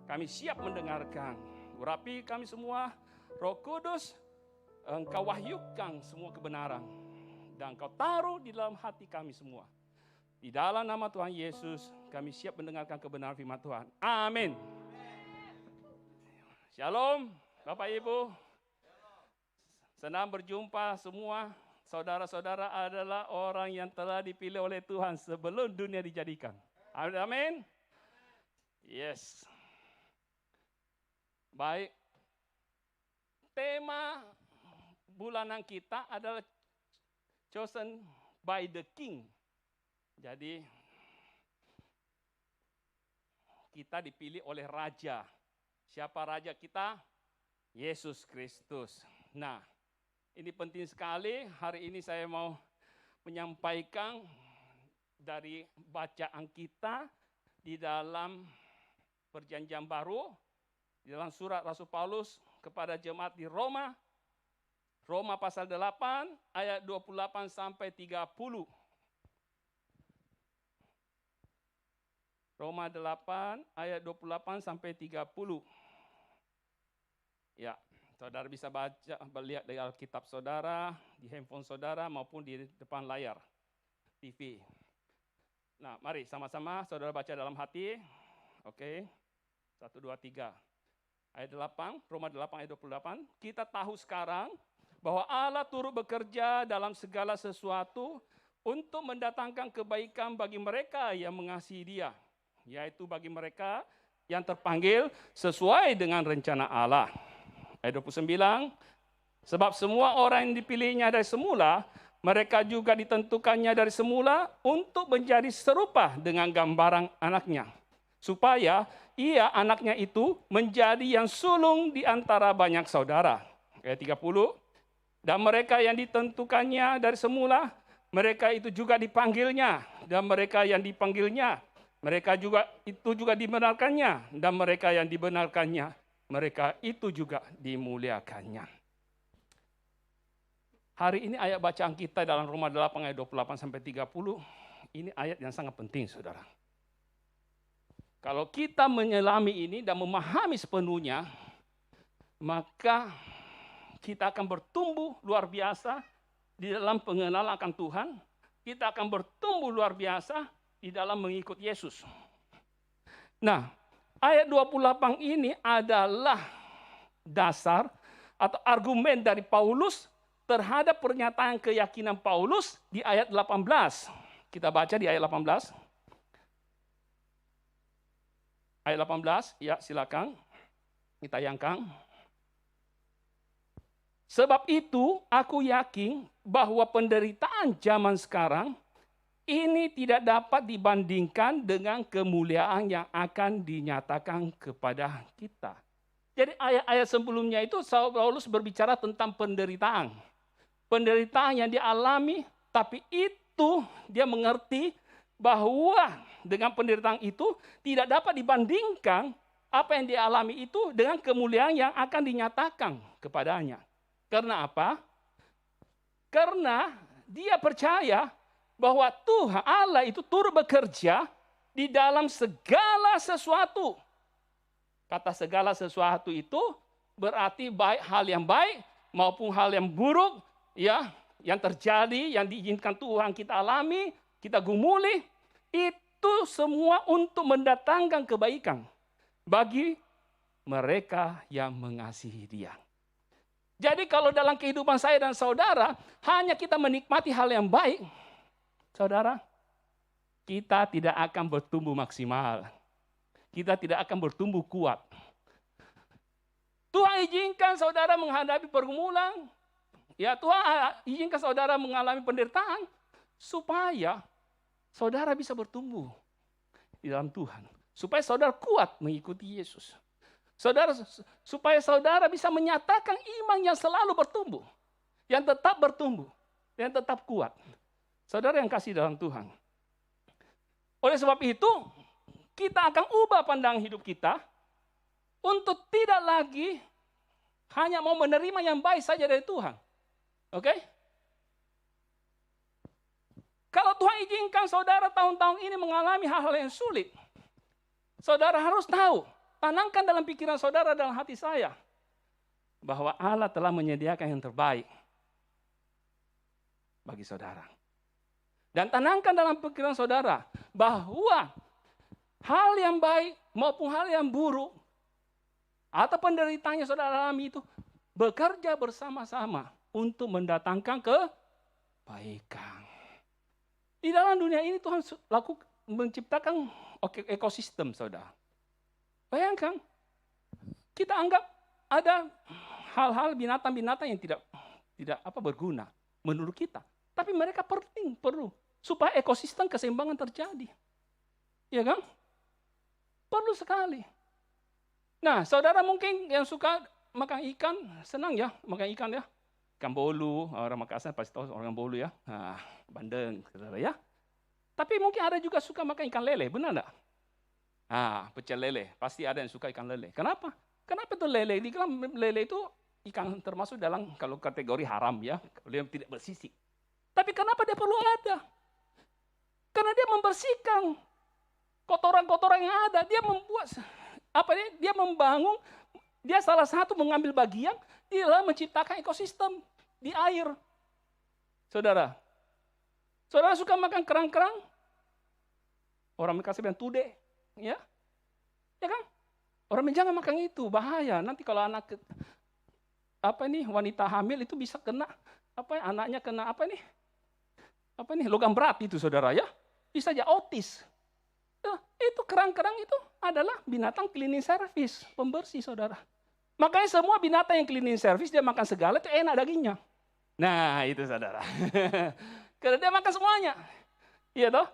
Kami siap mendengarkan. Urapi kami semua, Roh Kudus, Engkau wahyukan semua kebenaran. Dan Engkau taruh di dalam hati kami semua. Di dalam nama Tuhan Yesus, kami siap mendengarkan kebenaran firman Tuhan. Amin. Shalom, Bapak Ibu. Senang berjumpa semua. Saudara-saudara adalah orang yang telah dipilih oleh Tuhan sebelum dunia dijadikan. Amin. Yes. Baik. Tema bulanan kita adalah chosen by the King. Jadi kita dipilih oleh Raja. Siapa Raja kita? Yesus Kristus. Nah, ini penting sekali. Hari ini saya mau menyampaikan dari bacaan kita di dalam Perjanjian Baru, di dalam surat Rasul Paulus kepada jemaat di Roma. Roma pasal 8 ayat 28 sampai 30. Roma 8 ayat 28 sampai 30. Ya, saudara bisa baca, lihat di Alkitab saudara, di handphone saudara maupun di depan layar TV. Nah, mari sama-sama saudara baca dalam hati. Oke. 1, 2, 3. Ayat 8, Roma 8 ayat 28. Kita tahu sekarang bahwa Allah turut bekerja dalam segala sesuatu untuk mendatangkan kebaikan bagi mereka yang mengasihi Dia, yaitu bagi mereka yang terpanggil sesuai dengan rencana Allah. Ayat 29, sebab semua orang yang dipilihnya dari semula, mereka juga ditentukannya dari semula untuk menjadi serupa dengan gambaran anaknya, supaya ia anaknya itu menjadi yang sulung di antara banyak saudara. Ayat 30, dan mereka yang ditentukannya dari semula, mereka itu juga dipanggilnya, dan mereka yang dipanggilnya, mereka juga itu juga dibenarkannya, dan mereka yang dibenarkannya, mereka itu juga dimuliakannya. Hari ini ayat bacaan kita dalam Roma 8 ayat 28 sampai 30, ini ayat yang sangat penting, saudara. Kalau kita menyelami ini dan memahami sepenuhnya, maka kita akan bertumbuh luar biasa di dalam pengenalan akan Tuhan. Kita akan bertumbuh luar biasa di dalam mengikut Yesus. Nah, ayat 28 ini adalah dasar atau argumen dari Paulus terhadap pernyataan keyakinan Paulus di ayat 18. Kita baca di ayat 18. Ayat 18, ya silakan. Ditayangkan. Sebab itu aku yakin bahwa penderitaan zaman sekarang ini tidak dapat dibandingkan dengan kemuliaan yang akan dinyatakan kepada kita. Jadi ayat-ayat sebelumnya itu Paulus berbicara tentang penderitaan. Penderitaan yang dialami, tapi itu dia mengerti bahwa dengan penderitaan itu tidak dapat dibandingkan apa yang dialami itu dengan kemuliaan yang akan dinyatakan kepadanya. Karena apa? Karena dia percaya bahwa Tuhan Allah itu turut bekerja di dalam segala sesuatu. Kata segala sesuatu itu berarti baik hal yang baik maupun hal yang buruk, ya, yang terjadi, yang diizinkan Tuhan kita alami, kita gumuli, itu semua untuk mendatangkan kebaikan bagi mereka yang mengasihi Dia. Jadi kalau dalam kehidupan saya dan saudara, hanya kita menikmati hal yang baik, saudara, kita tidak akan bertumbuh maksimal. Kita tidak akan bertumbuh kuat. Tuhan izinkan saudara menghadapi pergumulan. Ya, Tuhan izinkan saudara mengalami penderitaan supaya saudara bisa bertumbuh di dalam Tuhan. Supaya saudara kuat mengikuti Yesus. Supaya saudara bisa menyatakan iman yang selalu bertumbuh. Yang tetap bertumbuh. Yang tetap kuat. Saudara yang kasih dalam Tuhan. Oleh sebab itu, kita akan ubah pandangan hidup kita untuk tidak lagi hanya mau menerima yang baik saja dari Tuhan. Oke? Kalau Tuhan izinkan saudara tahun-tahun ini mengalami hal-hal yang sulit, saudara harus tahu tanamkan dalam pikiran saudara, dalam hati saya, bahwa Allah telah menyediakan yang terbaik bagi saudara. Dan tanamkan dalam pikiran saudara bahwa hal yang baik maupun hal yang buruk atau penderitaan yang saudara alami itu bekerja bersama-sama untuk mendatangkan kebaikan. Di dalam dunia ini Tuhan menciptakan ekosistem, saudara. Bayangkan, kita anggap ada hal-hal binatang-binatang yang tidak berguna menurut kita. Tapi mereka perlu supaya ekosistem keseimbangan terjadi. Ya kan? Perlu sekali. Nah, saudara mungkin yang suka makan ikan, senang ya makan ikan ya. Ikan bolu, orang Makassar pasti tahu orang bolu ya. Nah, bandeng, saudara ya. Tapi mungkin ada juga suka makan ikan lele, benar enggak? Pecel lele, pasti ada yang suka ikan lele. Kenapa? Kenapa itu lele? Lele itu ikan termasuk dalam kalau kategori haram ya, kalau yang tidak bersisik. Tapi kenapa dia perlu ada? Karena dia membersihkan kotoran-kotoran yang ada. Dia membuat dia membangun, dia salah satu mengambil bagian di dalam menciptakan ekosistem di air. Saudara suka makan kerang-kerang? Orang Makassar bilang tude. Ya kan? Orang jangan makan itu, bahaya. Nanti kalau wanita hamil itu bisa kena anaknya kena logam berat itu, saudara ya. Bisa aja autis. Itu kerang-kerang itu adalah binatang cleaning service, pembersih, saudara. Makanya semua binatang yang cleaning service dia makan segala itu enak dagingnya. Nah, itu saudara. Karena dia makan semuanya. Iya toh?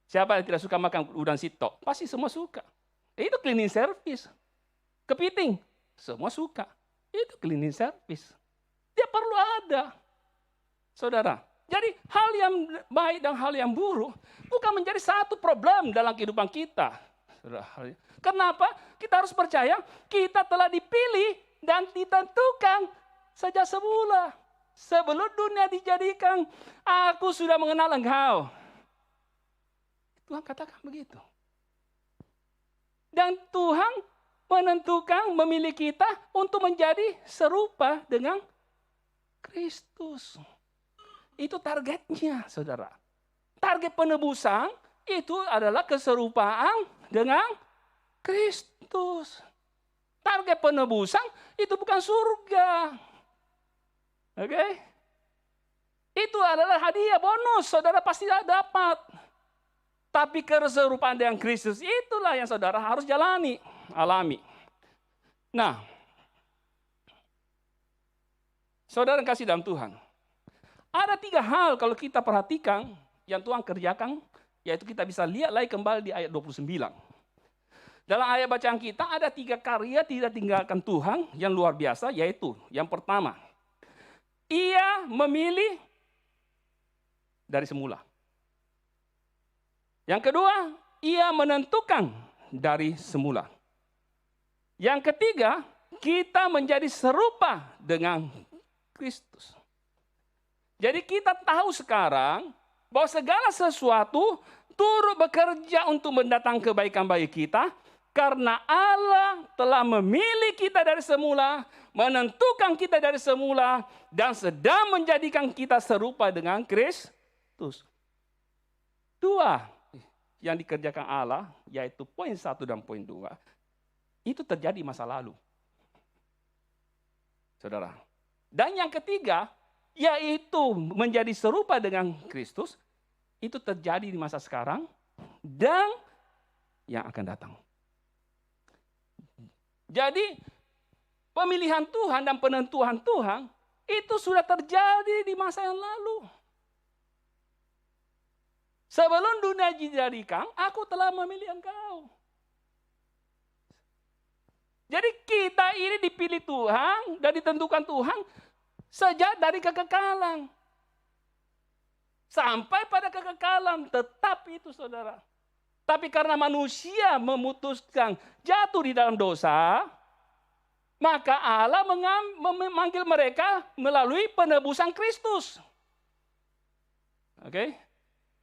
Siapa yang tidak suka makan udang sitok? Pasti semua suka. Itu cleaning service. Kepiting, semua suka. Itu cleaning service. Dia perlu ada. Saudara, jadi hal yang baik dan hal yang buruk bukan menjadi satu problem dalam kehidupan kita. Saudara, kenapa? Kita harus percaya kita telah dipilih dan ditentukan sejak semula. Sebelum dunia dijadikan, aku sudah mengenal engkau. Tuhan katakan begitu. Dan Tuhan menentukan, memilih kita untuk menjadi serupa dengan Kristus. Itu targetnya, saudara. Target penebusan itu adalah keserupaan dengan Kristus. Target penebusan itu bukan surga. Oke? Itu adalah hadiah bonus, saudara pasti dapat. Tapi keserupaan dengan Kristus itulah yang saudara harus alami. Nah, saudara yang kasih dalam Tuhan. Ada 3 hal kalau kita perhatikan yang Tuhan kerjakan, yaitu kita bisa lihat lagi kembali di ayat 29. Dalam ayat bacaan kita ada 3 karya tidak tinggalkan Tuhan yang luar biasa, yaitu yang pertama, Ia memilih dari semula. Yang kedua, Ia menentukan dari semula. Yang ketiga, kita menjadi serupa dengan Kristus. Jadi kita tahu sekarang bahwa segala sesuatu turut bekerja untuk mendatangkan kebaikan bagi kita karena Allah telah memilih kita dari semula, menentukan kita dari semula, dan sedang menjadikan kita serupa dengan Kristus. 2 yang dikerjakan Allah, yaitu poin 1 dan poin 2, itu terjadi masa lalu. Saudara. Dan yang ketiga, yaitu menjadi serupa dengan Kristus, itu terjadi di masa sekarang dan yang akan datang. Jadi, pemilihan Tuhan dan penentuan Tuhan, itu sudah terjadi di masa yang lalu. Sebelum dunia dijadikan, aku telah memilih engkau. Jadi kita ini dipilih Tuhan dan ditentukan Tuhan sejak dari kekekalan. Sampai pada kekekalan, tetap itu saudara. Tapi karena manusia memutuskan jatuh di dalam dosa, maka Allah memanggil mereka melalui penebusan Kristus. Oke?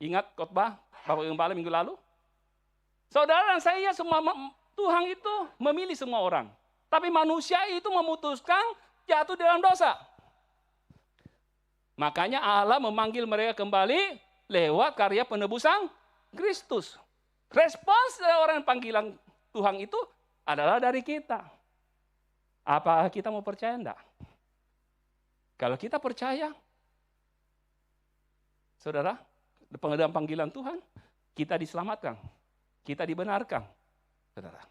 Ingat khotbah Bapak Gembala minggu lalu? Saudara dan saya semua Tuhan itu memilih semua orang. Tapi manusia itu memutuskan jatuh dalam dosa. Makanya Allah memanggil mereka kembali lewat karya penebusan Kristus. Respons dari orang panggilan Tuhan itu adalah dari kita. Apakah kita mau percaya enggak? Kalau kita percaya, saudara, dalam panggilan Tuhan, kita diselamatkan, kita dibenarkan. Saudara,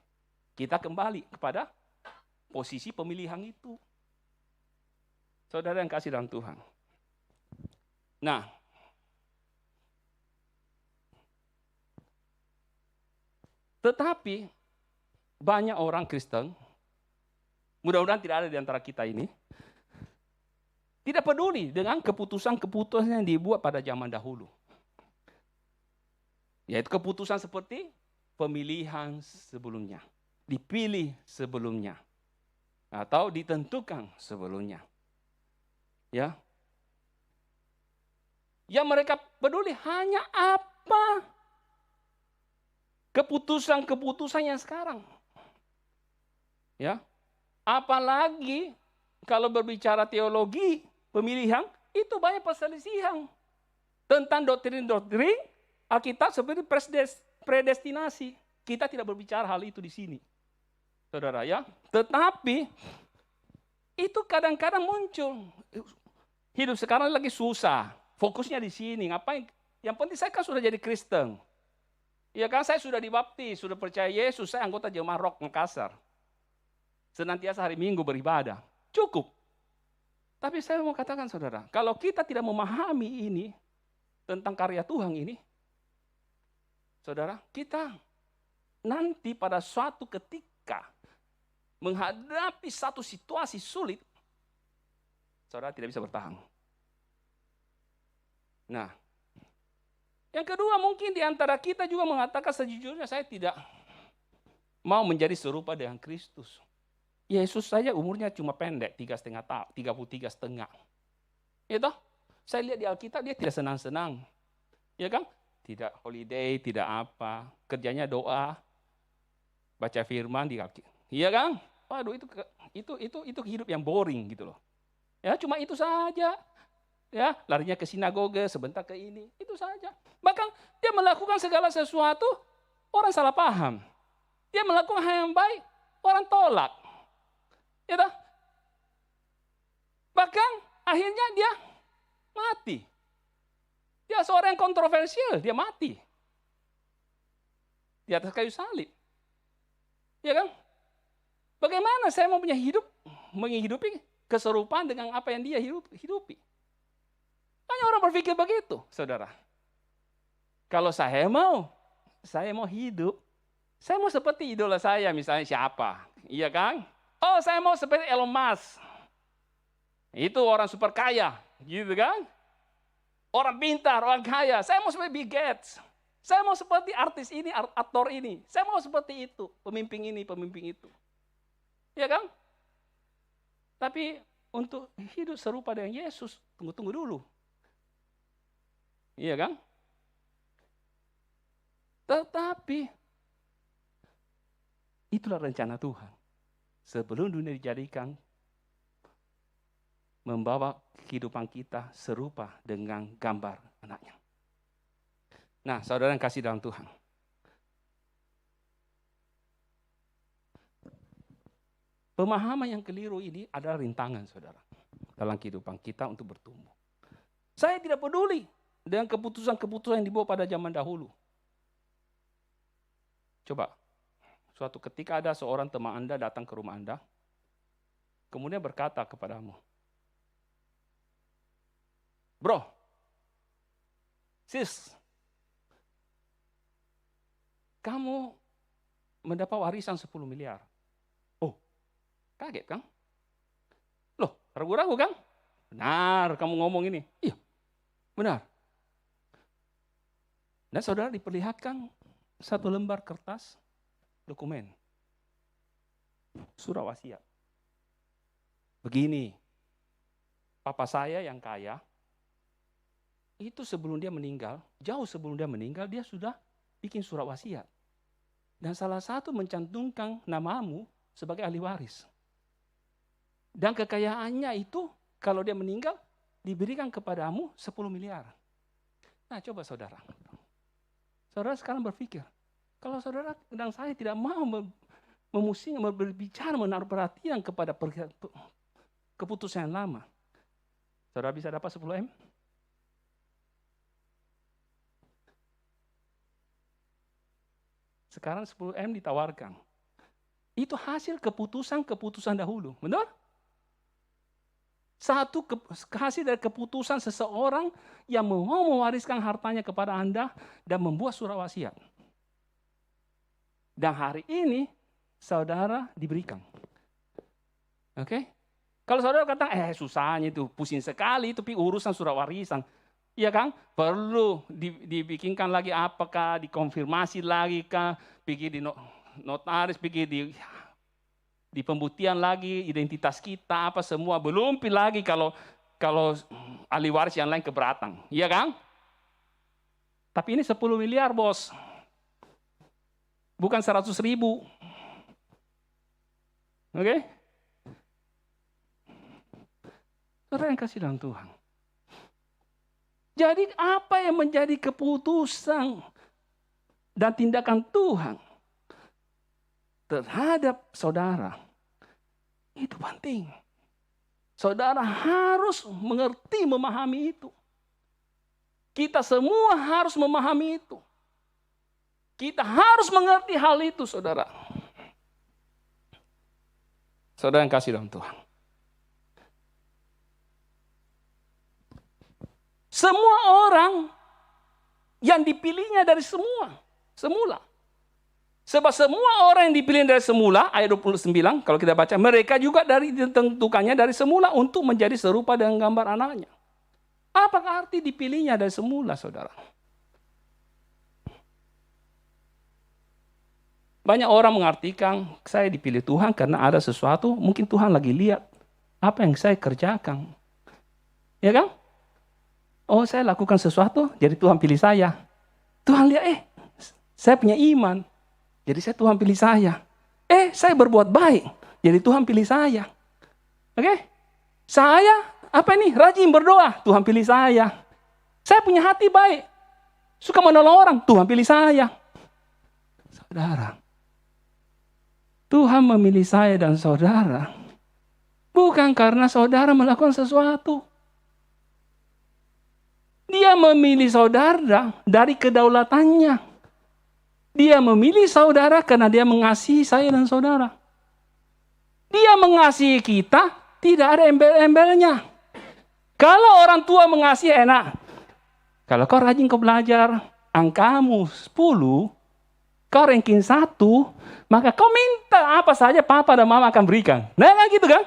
kita kembali kepada posisi pemilihan itu. Saudara yang kasih dalam Tuhan. Nah, tetapi banyak orang Kristen, mudah-mudahan tidak ada di antara kita ini, tidak peduli dengan keputusan-keputusan yang dibuat pada zaman dahulu. Yaitu keputusan seperti pemilihan sebelumnya, dipilih sebelumnya, atau ditentukan sebelumnya. Ya. Yang mereka peduli hanya apa keputusan-keputusan yang sekarang. Ya. Apalagi kalau berbicara teologi, pemilihan, itu banyak perselisihan tentang doktrin-doktrin Alkitab seperti predestinasi. Kita tidak berbicara hal itu di sini, saudara ya. Tetapi itu kadang-kadang muncul. Hidup sekarang lagi susah, fokusnya di sini. Ngapain? Yang penting saya kan sudah jadi Kristen. Ya kan, saya sudah dibaptis, sudah percaya Yesus, saya anggota Jemaah Rock Makassar. Senantiasa hari Minggu beribadah. Cukup. Tapi saya mau katakan saudara, kalau kita tidak memahami ini, tentang karya Tuhan ini, saudara, kita nanti pada suatu ketika menghadapi satu situasi sulit, saudara tidak bisa bertahan. Nah, yang kedua mungkin di antara kita juga mengatakan sejujurnya saya tidak mau menjadi serupa dengan Kristus. Yesus saja umurnya cuma pendek, 3,5 tahun, 33,5. Itu, saya lihat di Alkitab dia tidak senang-senang. Ya kan? Tidak holiday, tidak apa. Kerjanya doa, baca firman di Alkitab. Iya kan? Waduh, itu hidup yang boring gitu loh. Ya, cuma itu saja. Ya, larinya ke sinagoge, sebentar ke ini, itu saja. Bahkan dia melakukan segala sesuatu, orang salah paham. Dia melakukan hal yang baik, orang tolak. Ya toh? Bahkan akhirnya dia mati. Dia seorang yang kontroversial, dia mati. Di atas kayu salib. Ya kan? Bagaimana saya mau punya hidup, menghidupi keserupaan dengan apa yang dia hidupi. Banyak orang berpikir begitu, saudara. Kalau saya mau hidup, saya mau seperti idola saya, misalnya siapa? Iya kan? Oh, saya mau seperti Elon Musk. Itu orang super kaya, gitu kan? Orang pintar, orang kaya. Saya mau seperti Bill Gates. Saya mau seperti artis ini, aktor ini. Saya mau seperti itu, pemimpin ini, pemimpin itu. Ya kan? Tapi untuk hidup serupa dengan Yesus, tunggu dulu. Iya kan? Tetapi itulah rencana Tuhan. Sebelum dunia dijadikan, membawa kehidupan kita serupa dengan gambar anaknya. Nah, saudara yang kasih dalam Tuhan. Pemahaman yang keliru ini adalah rintangan, saudara, dalam kehidupan kita untuk bertumbuh. Saya tidak peduli dengan keputusan-keputusan yang dibawa pada zaman dahulu. Coba, suatu ketika ada seorang teman Anda datang ke rumah Anda, kemudian berkata kepadamu, "Bro, sis, kamu mendapat warisan 10 miliar. Oh, kaget kan? Loh, ragu-ragu kan? Benar, kamu ngomong ini. Iya, benar. Dan saudara diperlihatkan satu lembar kertas, dokumen, surat wasiat. Begini, papa saya yang kaya, itu sebelum dia meninggal, jauh sebelum dia meninggal, dia sudah bikin surat wasiat. Dan salah satu mencantumkan namamu sebagai ahli waris. Dan kekayaannya itu kalau dia meninggal diberikan kepadamu 10 miliar. Nah coba saudara. Saudara sekarang berpikir, kalau saudara dan saya tidak mau berbicara, menaruh perhatian kepada keputusan yang lama, saudara bisa dapat 10 M? Sekarang 10 M ditawarkan. Itu hasil keputusan dahulu, benar? Satu hasil dari keputusan seseorang yang mau mewariskan hartanya kepada Anda dan membuat surat wasiat. Dan hari ini saudara diberikan. Oke? Kalau saudara kata, susahnya itu, pusing sekali itu urusan surat warisan. Iya kan? Perlu dibikinkan lagi apakah, dikonfirmasi lagi kah, pergi di notaris, pergi di pembuktian lagi, identitas kita, apa semua. Belum lagi kalau ahli waris yang lain keberatan. Iya kan? Tapi ini 10 miliar, bos. Bukan 100.000. Oke? Saudara yang kasih dalam Tuhan. Jadi apa yang menjadi keputusan dan tindakan Tuhan terhadap saudara, itu penting. Saudara harus mengerti, memahami itu. Kita semua harus memahami itu. Kita harus mengerti hal itu, saudara. Saudara yang kasih dalam Tuhan. Semua orang yang dipilihnya dari semula. Sebab semua orang yang dipilih dari semula, ayat 29, kalau kita baca, mereka juga ditentukannya dari semula untuk menjadi serupa dengan gambar anaknya. Apakah arti dipilihnya dari semula, saudara? Banyak orang mengartikan, saya dipilih Tuhan karena ada sesuatu, mungkin Tuhan lagi lihat apa yang saya kerjakan. Ya kan? Oh, saya lakukan sesuatu, jadi Tuhan pilih saya. Tuhan lihat, saya punya iman, jadi Tuhan pilih saya. Saya berbuat baik, jadi Tuhan pilih saya. Oke? Saya, rajin berdoa, Tuhan pilih saya. Saya punya hati baik, suka menolong orang, Tuhan pilih saya. Saudara, Tuhan memilih saya dan saudara, bukan karena saudara melakukan sesuatu. Dia memilih saudara dari kedaulatannya. Dia memilih saudara karena dia mengasihi saya dan saudara. Dia mengasihi kita, tidak ada embel-embelnya. Kalau orang tua mengasihi enak. Kalau kau rajin kau belajar, angkamu 10, kau ranking 1, maka kau minta apa saja papa dan mama akan berikan. Nah kan gitu kan?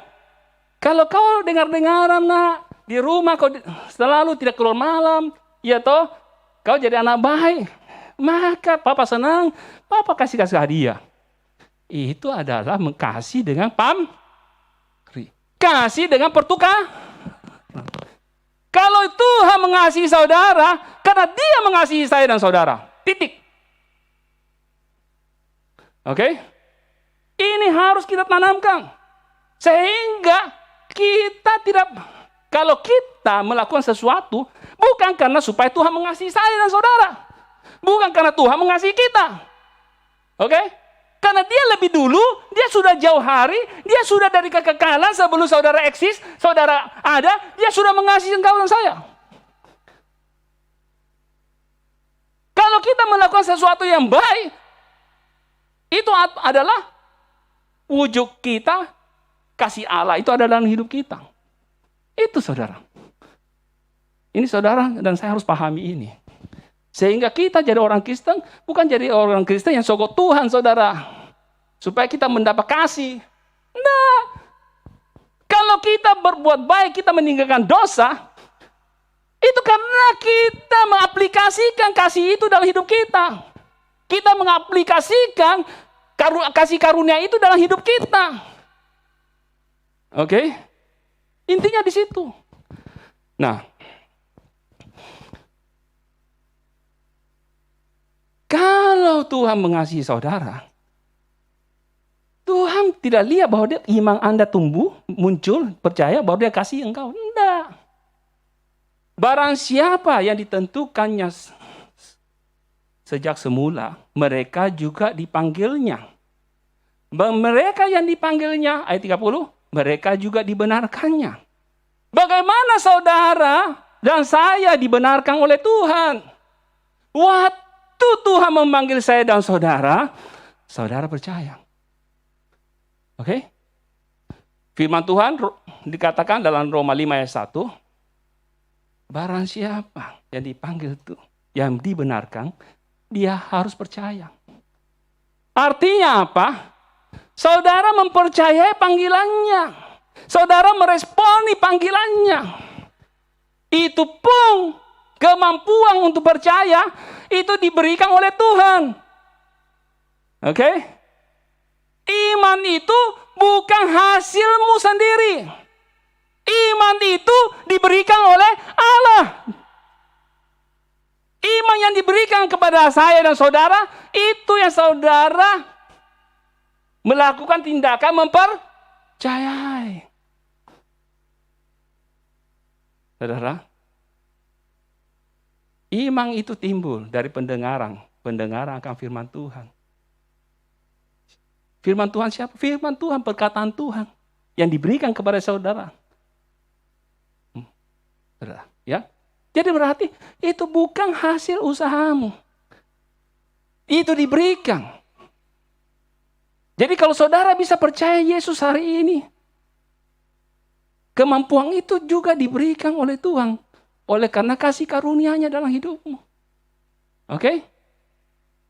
Kalau kau dengar-dengaran nak, di rumah kau selalu tidak keluar malam, ya toh, kau jadi anak baik, maka papa senang, papa kasih hadiah. Itu adalah mengasihi dengan pamrih. Kasih dengan pertukar. Kalau Tuhan mengasihi saudara, karena dia mengasihi saya dan saudara. Titik. Oke? Ini harus kita tanamkan. Sehingga kita tidak... Kalau kita melakukan sesuatu, bukan karena supaya Tuhan mengasihi saya dan saudara. Bukan karena Tuhan mengasihi kita. Oke? Karena dia lebih dulu, dia sudah jauh hari, dia sudah dari kekekalan sebelum saudara eksis, saudara ada, dia sudah mengasihi engkau dan saya. Kalau kita melakukan sesuatu yang baik, itu adalah wujud kita, kasih Allah, itu ada dalam hidup kita. Itu saudara. Ini saudara dan saya harus pahami ini. Sehingga kita jadi orang Kristen, bukan jadi orang Kristen yang sogok Tuhan saudara. Supaya kita mendapat kasih. Nah, kalau kita berbuat baik, kita meninggalkan dosa, itu karena kita mengaplikasikan kasih itu dalam hidup kita. Kita mengaplikasikan kasih karunia itu dalam hidup kita. Oke? Intinya di situ. Nah, Kalau Tuhan mengasihi saudara, Tuhan tidak lihat bahwa iman Anda tumbuh, muncul, percaya bahwa dia kasih engkau. Tidak. Barang siapa yang ditentukannya sejak semula, mereka juga dipanggilnya. Mereka yang dipanggilnya, ayat 30, mereka juga dibenarkannya. Bagaimana saudara dan saya dibenarkan oleh Tuhan? Waktu Tuhan memanggil saya dan saudara, saudara percaya. Oke? Firman Tuhan dikatakan dalam Roma 5 ayat 1, barang siapa yang dipanggil itu, yang dibenarkan, dia harus percaya. Artinya apa? Saudara mempercayai panggilannya. Saudara meresponi panggilannya. Itu pun kemampuan untuk percaya itu diberikan oleh Tuhan. Oke? Iman itu bukan hasilmu sendiri. Iman itu diberikan oleh Allah. Iman yang diberikan kepada saya dan saudara, itu yang saudara melakukan tindakan mempercayai. Saudara, iman itu timbul dari pendengaran akan firman Tuhan. Firman Tuhan siapa? Firman Tuhan, perkataan Tuhan yang diberikan kepada saudara. Saudara, ya. Jadi berarti itu bukan hasil usahamu. Itu diberikan. Jadi kalau saudara bisa percaya Yesus hari ini, kemampuan itu juga diberikan oleh Tuhan. Oleh karena kasih karunia-Nya dalam hidupmu. Oke?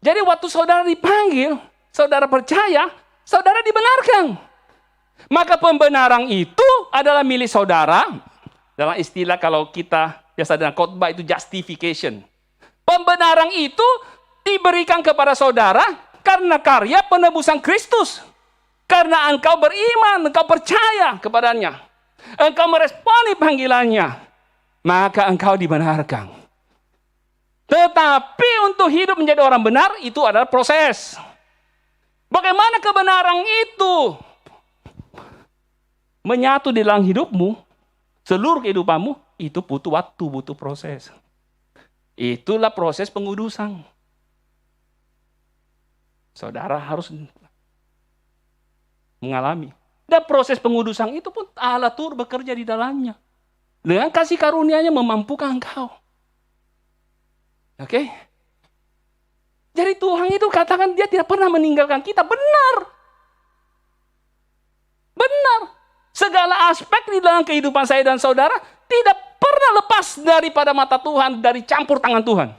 Jadi waktu saudara dipanggil, saudara percaya, saudara dibenarkan. Maka pembenaran itu adalah milik saudara. Dalam istilah kalau kita biasa dengan khotbah itu justification. Pembenaran itu diberikan kepada saudara karena karya penebusan Kristus. Karena engkau beriman, engkau percaya kepadanya. Engkau meresponi panggilannya. Maka engkau dibenarkan. Tetapi untuk hidup menjadi orang benar itu adalah proses. Bagaimana kebenaran itu menyatu di dalam hidupmu, seluruh kehidupanmu, itu butuh waktu, butuh proses. Itulah proses pengudusan. Saudara harus mengalami. Dan proses pengudusan itu pun Allah turut bekerja di dalamnya. Dengan kasih karunia-Nya memampukan engkau. Oke? Jadi Tuhan itu katakan dia tidak pernah meninggalkan kita. Benar. Benar. Segala aspek di dalam kehidupan saya dan saudara tidak pernah lepas daripada mata Tuhan, dari campur tangan Tuhan.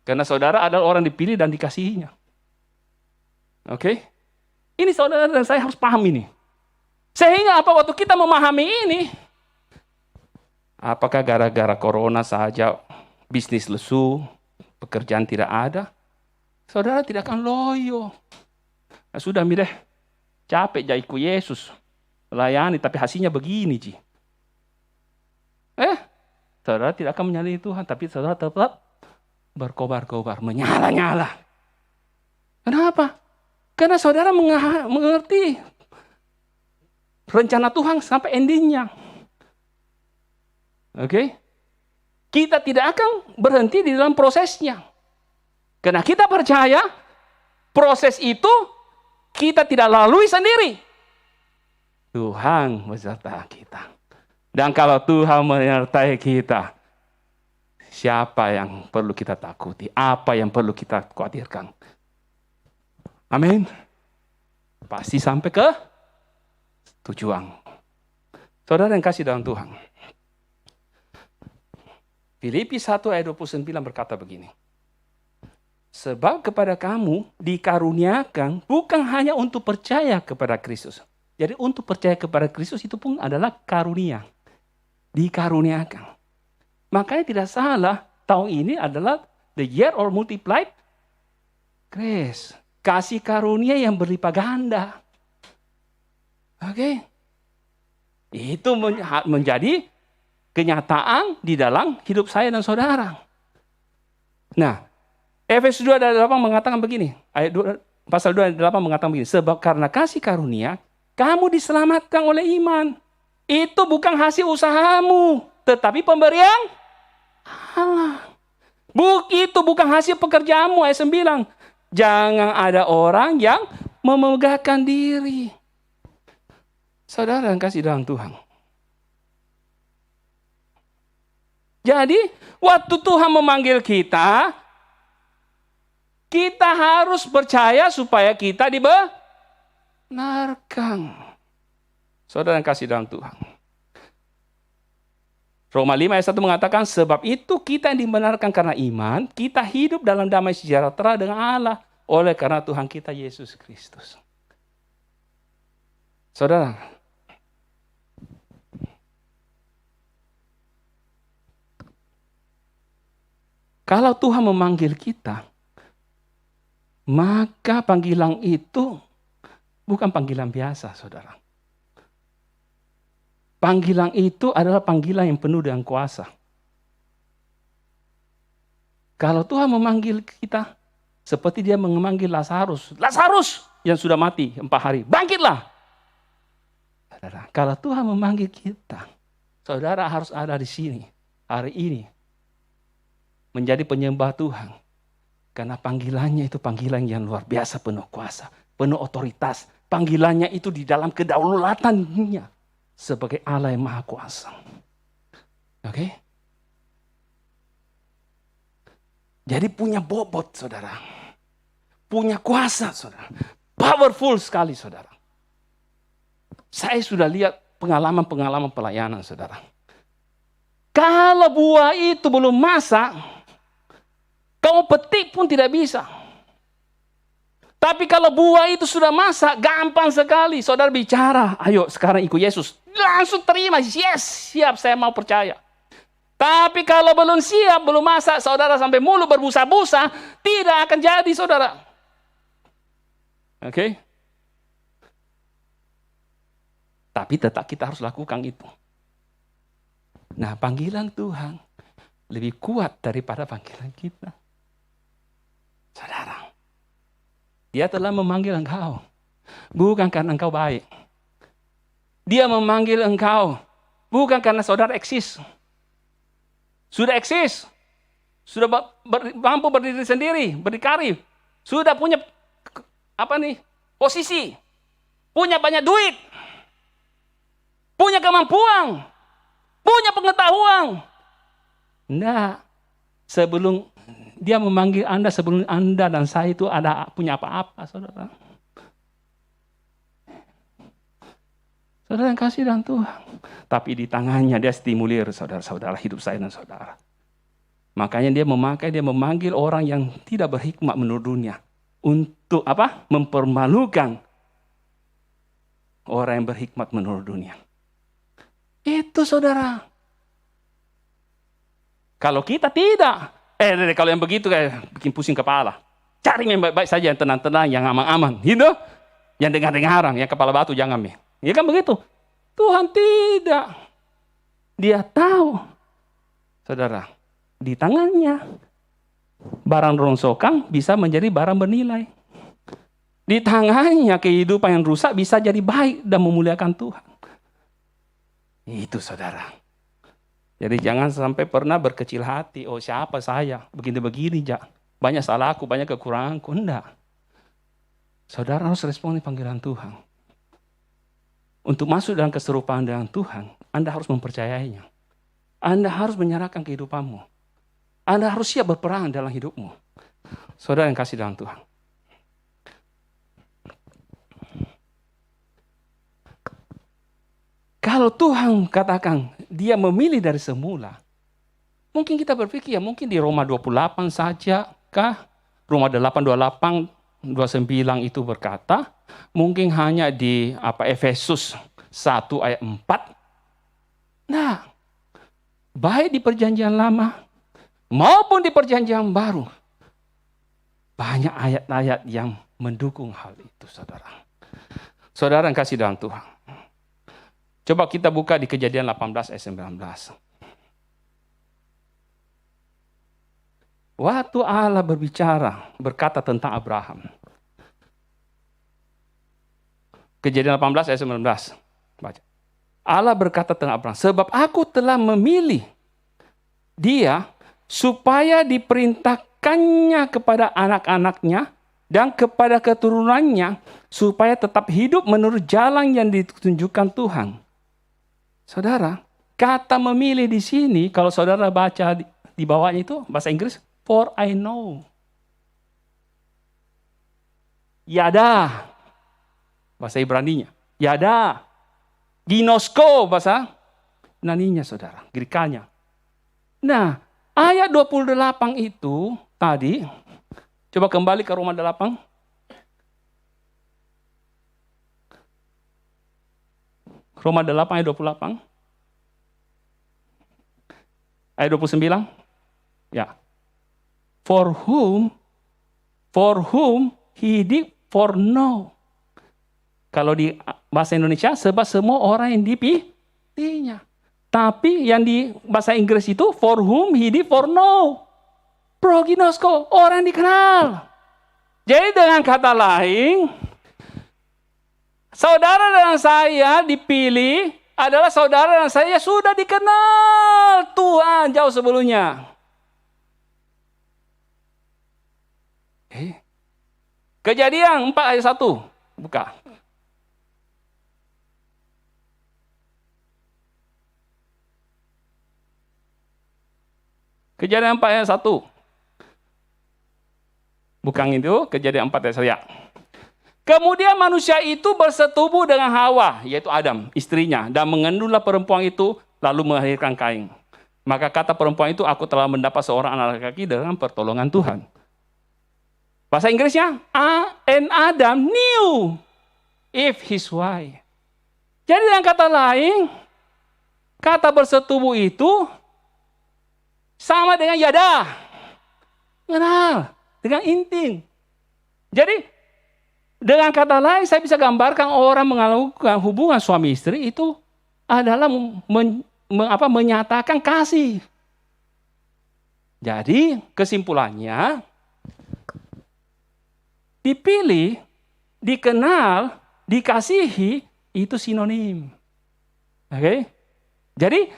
Karena saudara adalah orang dipilih dan dikasihinya. Oke? Ini saudara dan saya harus paham ini. Sehingga apa waktu kita memahami ini, apakah gara-gara corona saja bisnis lesu, pekerjaan tidak ada, saudara tidak akan loyo. Nah, sudah mireh, capek jaiku Yesus, melayani tapi hasilnya begini, Ji. Saudara tidak akan menyalahkan Tuhan, tapi saudara tetap berkobar-kobar, menyala-nyala. Kenapa? Karena saudara mengerti rencana Tuhan sampai endingnya. Oke? Kita tidak akan berhenti di dalam prosesnya. Karena kita percaya proses itu kita tidak lalui sendiri. Tuhan beserta kita. Dan kalau Tuhan menyertai kita, siapa yang perlu kita takuti? Apa yang perlu kita khawatirkan? Amin. Pasti sampai ke tujuan. Saudara yang kasih dalam Tuhan. Filipi 1 ayat 29 berkata begini. Sebab kepada kamu dikaruniakan bukan hanya untuk percaya kepada Kristus. Jadi untuk percaya kepada Kristus itu pun adalah karunia. Dikaruniakan. Makanya tidak salah tahun ini adalah the year of multiplied grace. Kasih karunia yang berlipat ganda. Oke. Itu menjadi kenyataan di dalam hidup saya dan saudara. Nah, Efesus 2 ayat 8 mengatakan begini. Pasal 2 ayat 8 mengatakan begini. Sebab karena kasih karunia, kamu diselamatkan oleh iman. Itu bukan hasil usahamu, tetapi pemberian Allah. Itu bukan hasil pekerjaanmu, ayat 9. Jangan ada orang yang memegahkan diri. Saudara yang kasih dalam Tuhan. Jadi, waktu Tuhan memanggil kita, kita harus percaya supaya kita dibenarkan. Saudara yang kasih dalam Tuhan. Roma 5 ayat 1 mengatakan, sebab itu kita yang dibenarkan karena iman, kita hidup dalam damai sejahtera dengan Allah, oleh karena Tuhan kita Yesus Kristus. Saudara, kalau Tuhan memanggil kita, maka panggilan itu bukan panggilan biasa, saudara. Panggilan itu adalah panggilan yang penuh dengan kuasa. Kalau Tuhan memanggil kita, seperti dia memanggil Lazarus. Lazarus yang sudah mati 4 hari, bangkitlah. Saudara, kalau Tuhan memanggil kita, saudara harus ada di sini, hari ini. Menjadi penyembah Tuhan. Karena panggilannya itu panggilan yang luar biasa, penuh kuasa, penuh otoritas. Panggilannya itu di dalam kedaulatannya. Sebagai Allah yang Maha Kuasa. Oke? Jadi punya bobot, saudara. Punya kuasa, saudara. Powerful sekali, saudara. Saya sudah lihat pengalaman-pengalaman pelayanan, saudara. Kalau buah itu belum masak, kamu petik pun tidak bisa. Tapi kalau buah itu sudah masak, gampang sekali. Saudara bicara, ayo sekarang ikut Yesus. Langsung terima, yes, siap, saya mau percaya. Tapi kalau belum siap, belum masak, saudara sampai mulut berbusa-busa, tidak akan jadi, saudara. Oke? Tapi tetap kita harus lakukan itu. Nah, panggilan Tuhan lebih kuat daripada panggilan kita. Saudara, Dia telah memanggil engkau. Bukan karena engkau baik. Dia memanggil engkau. Bukan karena saudara eksis. Sudah eksis. Sudah mampu berdiri sendiri. Berdikari. Sudah punya posisi. Punya banyak duit. Punya kemampuan. Punya pengetahuan. Nah, sebelum Dia memanggil Anda, sebelum Anda dan saya itu punya apa-apa, saudara. Saudara yang kasih dalam Tuhan. Tapi di tangannya Dia stimulir saudara-saudara hidup saya dan saudara. Makanya Dia memanggil orang yang tidak berhikmat menurut dunia. Untuk mempermalukan orang yang berhikmat menurut dunia. Itu, saudara. Kalau kita tidak. Kalau yang begitu kayak bikin pusing kepala. Cari yang baik-baik saja, yang tenang-tenang, yang aman-aman. Gitu. Yang dengar-dengaran, yang kepala batu jangan. Ya kan begitu. Tuhan tidak. Dia tahu. Saudara, di tangannya barang rongsokan bisa menjadi barang bernilai. Di tangannya kehidupan yang rusak bisa jadi baik dan memuliakan Tuhan. Itu, saudara. Jadi jangan sampai pernah berkecil hati. Oh, siapa saya? Begini-begini, banyak salahku, banyak kekuranganku. Enggak. Saudara harus responi panggilan Tuhan. Untuk masuk dalam keserupaan dengan Tuhan, Anda harus mempercayainya. Anda harus menyerahkan kehidupanmu. Anda harus siap berperang dalam hidupmu. Saudara yang kasih dalam Tuhan. Kalau Tuhan katakan Dia memilih dari semula, mungkin kita berpikir mungkin di Roma 28 saja kah? Roma 8, 28, 29 itu berkata, mungkin hanya di Efesus 1 ayat 4. Nah, baik di perjanjian lama maupun di perjanjian baru, banyak ayat-ayat yang mendukung hal itu, saudara. Saudara yang kasih dalam Tuhan. Coba kita buka di Kejadian 18 ayat 19. Waktu Allah berkata tentang Abraham. Kejadian 18 ayat 19. Baca. Allah berkata tentang Abraham, sebab aku telah memilih dia supaya diperintahkannya kepada anak-anaknya dan kepada keturunannya, supaya tetap hidup menurut jalan yang ditunjukkan Tuhan. Saudara, kata memilih di sini, kalau saudara baca di bawahnya itu, bahasa Inggris, for I know. Yada, bahasa Ibraninya. Yada, ginosko, bahasa Yunaninya, saudara, Grikanya. Nah, ayat 28 itu tadi, coba kembali ke Roma 8. Roma 8 ayat 28. Ayat 29. Ya. For whom he did foreknow. Kalau di bahasa Indonesia, sebab semua orang yang dipilihnya. Tapi yang di bahasa Inggris itu, for whom he did foreknow. Proginosko, orang dikenal. Jadi dengan kata lain, saudara dan saya dipilih adalah saudara dan saya sudah dikenal Tuhan jauh sebelumnya. Kejadian 4 ayat 1. Buka. Kejadian 4 ayat 1. Bukan itu, Kejadian 4 ayat 1. Ya. Kemudian manusia itu bersetubuh dengan Hawa, yaitu Adam, istrinya, dan mengandunglah perempuan itu, lalu melahirkan Kain. Maka kata perempuan itu, aku telah mendapat seorang anak laki-laki dengan pertolongan Tuhan. Bahasa Inggrisnya, and Adam knew if his wife. Jadi dengan kata lain, kata bersetubuh itu sama dengan yada, kenal, dengan intim. Jadi dengan kata lain, saya bisa gambarkan orang melakukan hubungan suami istri itu adalah menyatakan kasih. Jadi kesimpulannya, dipilih, dikenal, dikasihi, itu sinonim. Oke? Jadi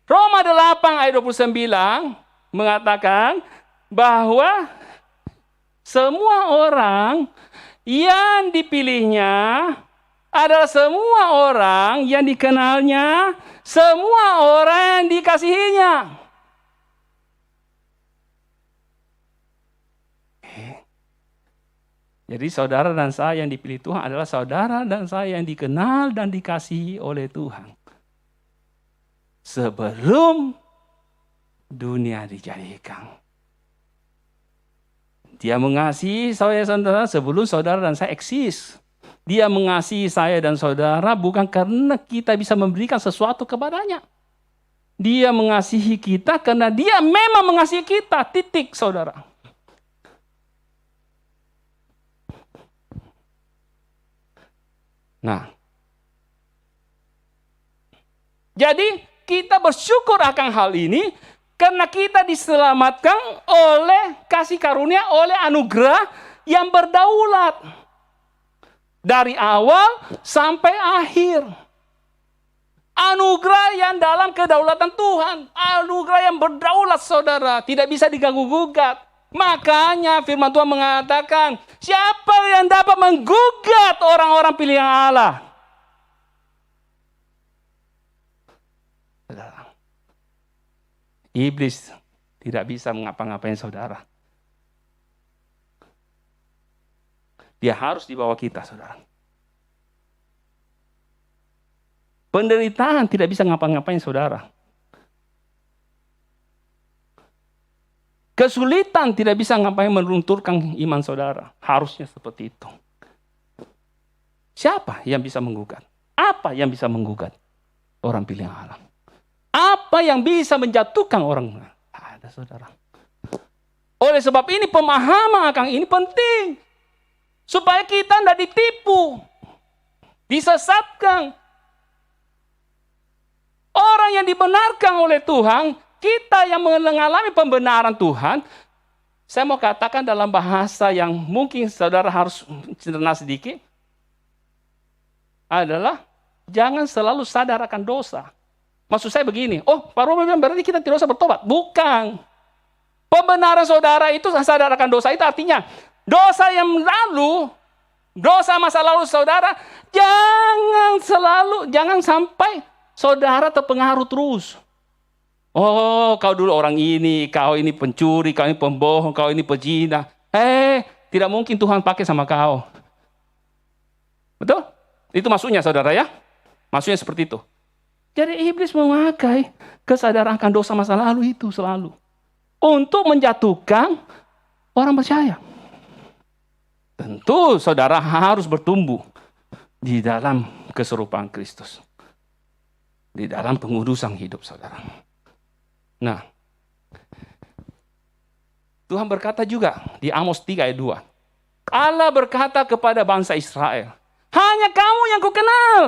Roma 8 ayat 29 mengatakan bahwa semua orang yang dipilihnya adalah semua orang yang dikenalnya, semua orang yang dikasihinya. Jadi saudara dan saya yang dipilih Tuhan adalah saudara dan saya yang dikenal dan dikasihi oleh Tuhan. Sebelum dunia dijadikan. Dia mengasihi saudara sebelum saudara dan saya eksis. Dia mengasihi saya dan saudara bukan karena kita bisa memberikan sesuatu kepadanya. Dia mengasihi kita karena dia memang mengasihi kita. Titik, saudara. Nah. Jadi kita bersyukur akan hal ini karena kita diselamatkan oleh kasih karunia, oleh anugerah yang berdaulat. Dari awal sampai akhir. Anugerah yang dalam kedaulatan Tuhan. Anugerah yang berdaulat, saudara. Tidak bisa diganggu-gugat. Makanya firman Tuhan mengatakan, siapa yang dapat menggugat orang-orang pilihan Allah? Iblis tidak bisa mengapa-ngapain saudara. Dia harus di bawah kita, saudara. Penderitaan tidak bisa ngapa-ngapain saudara. Kesulitan tidak bisa ngapain melunturkan iman saudara. Harusnya seperti itu. Siapa yang bisa menggugat? Apa yang bisa menggugat orang pilihan Allah? Apa yang bisa menjatuhkan orang? Ada, saudara. Oleh sebab ini pemahaman akan ini penting. Supaya kita tidak ditipu. Disesatkan. Orang yang dibenarkan oleh Tuhan, kita yang mengalami pembenaran Tuhan, Saya mau katakan dalam bahasa yang mungkin saudara harus cerna sedikit, adalah jangan selalu sadar akan dosa. Maksud saya begini, Pak Romo bilang berarti kita tidak usah bertobat. Bukan. Pembenaran saudara itu sadar akan dosa, itu artinya dosa yang lalu, dosa masa lalu saudara, jangan sampai saudara terpengaruh terus. Kau dulu orang ini, kau ini pencuri, kau ini pembohong, kau ini pezina. Tidak mungkin Tuhan pakai sama kau. Betul? Itu maksudnya saudara ya. Maksudnya seperti itu. Jadi iblis memakai kesadaran akan dosa masa lalu itu selalu. Untuk menjatuhkan orang percaya. Tentu saudara harus bertumbuh di dalam keserupaan Kristus. Di dalam pengudusan hidup saudara. Nah, Tuhan berkata juga di Amos 3 ayat 2. Allah berkata kepada bangsa Israel, hanya kamu yang kukenal.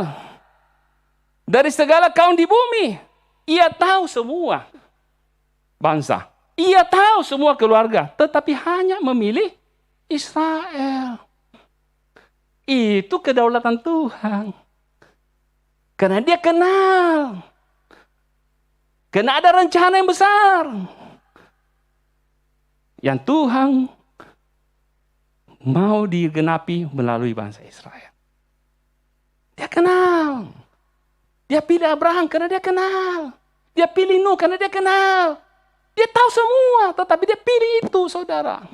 Dari segala kaum di bumi, ia tahu semua bangsa. Ia tahu semua keluarga, tetapi hanya memilih Israel. Itu kedaulatan Tuhan. Karena dia kenal. Karena ada rencana yang besar. Yang Tuhan mau digenapi melalui bangsa Israel. Dia kenal. Dia pilih Abraham karena dia kenal. Dia pilih Nuh karena dia kenal. Dia tahu semua, tetapi dia pilih itu, saudara.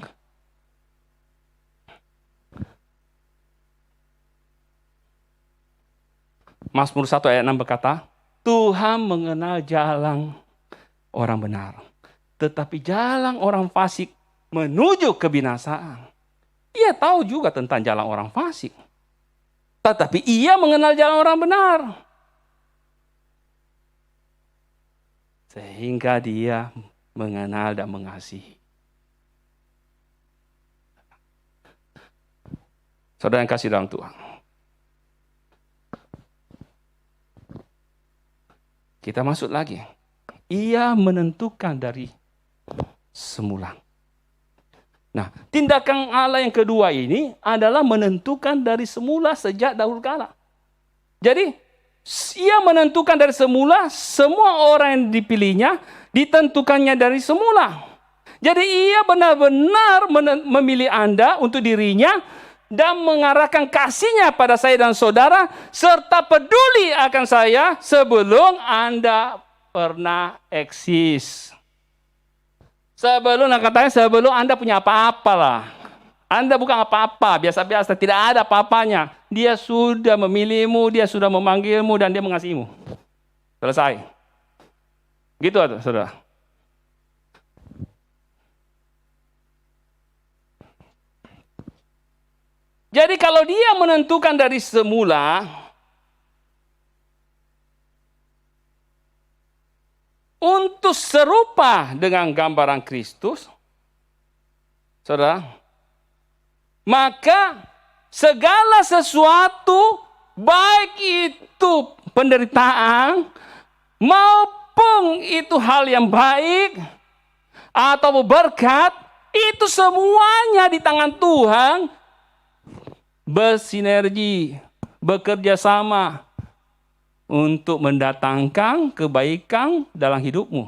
Mazmur 1 ayat 6 berkata, Tuhan mengenal jalan orang benar, tetapi jalan orang fasik menuju kebinasaan. Ia tahu juga tentang jalan orang fasik, tetapi ia mengenal jalan orang benar, sehingga dia mengenal dan mengasihi. Saudara yang kasih dalam Tuhan, kita masuk lagi. Ia menentukan dari semula. Nah, tindakan Allah yang kedua ini adalah menentukan dari semula sejak dahulu kala. Jadi, ia menentukan dari semula, semua orang yang dipilihnya, ditentukannya dari semula. Jadi ia benar-benar memilih Anda untuk dirinya, dan mengarahkan kasihnya pada saya dan saudara, serta peduli akan saya sebelum Anda pernah eksis. Sebelum Anda punya apa-apa lah. Anda bukan apa-apa, biasa-biasa, tidak ada apa-apanya. Dia sudah memilihmu, dia sudah memanggilmu, dan dia mengasihimu. Selesai. Gitu saudara. Jadi kalau dia menentukan dari semula, untuk serupa dengan gambaran Kristus, saudara, maka segala sesuatu, baik itu penderitaan, maupun itu hal yang baik, atau berkat, itu semuanya di tangan Tuhan, bersinergi, bekerja sama untuk mendatangkan kebaikan dalam hidupmu.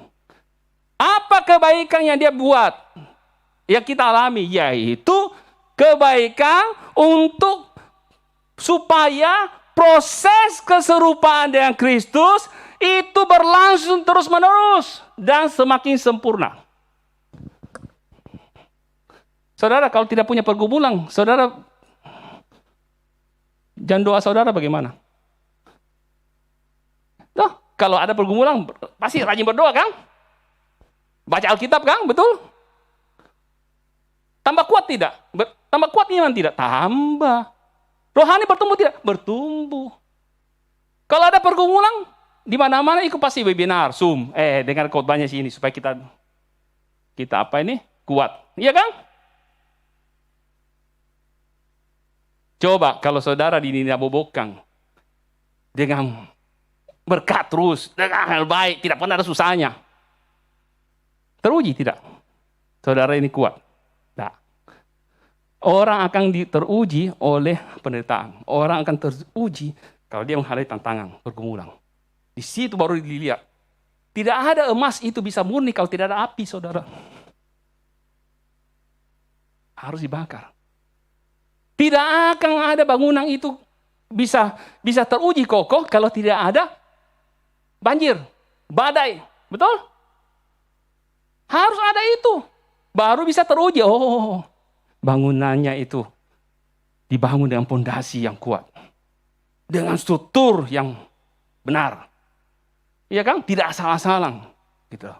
Apa kebaikan yang dia buat? Yang kita alami, yaitu kebaikan untuk supaya proses keserupaan dengan Kristus itu berlangsung terus-menerus dan semakin sempurna. Saudara, kalau tidak punya pergumulan, saudara, dan doa saudara bagaimana? Kalau ada pergumulan, pasti rajin berdoa kan? Baca Alkitab kan, betul? Tambah kuat tidak? Tambah kuat iman tidak? Tambah. Rohani bertumbuh tidak? Bertumbuh. Kalau ada pergumulan, di mana-mana ikut pasti webinar, Zoom. Dengar khotbahnya sini supaya kita kuat. Iya kan? Coba kalau saudara dinabobokan dengan berkat terus, dengan hal baik, tidak pernah ada susahnya. Teruji tidak? Saudara ini kuat. Orang akan teruji oleh penderitaan. Orang akan teruji kalau dia menghadapi tantangan, pergumulan. Di situ baru dilihat. Tidak ada emas itu bisa murni kalau tidak ada api, saudara. Harus dibakar. Tidak akan ada bangunan itu bisa teruji kokoh kalau tidak ada banjir, badai. Betul? Harus ada itu. Baru bisa teruji. Oh, bangunannya itu dibangun dengan pondasi yang kuat. Dengan struktur yang benar. Iya kan? Tidak asal-asalan. Gitu.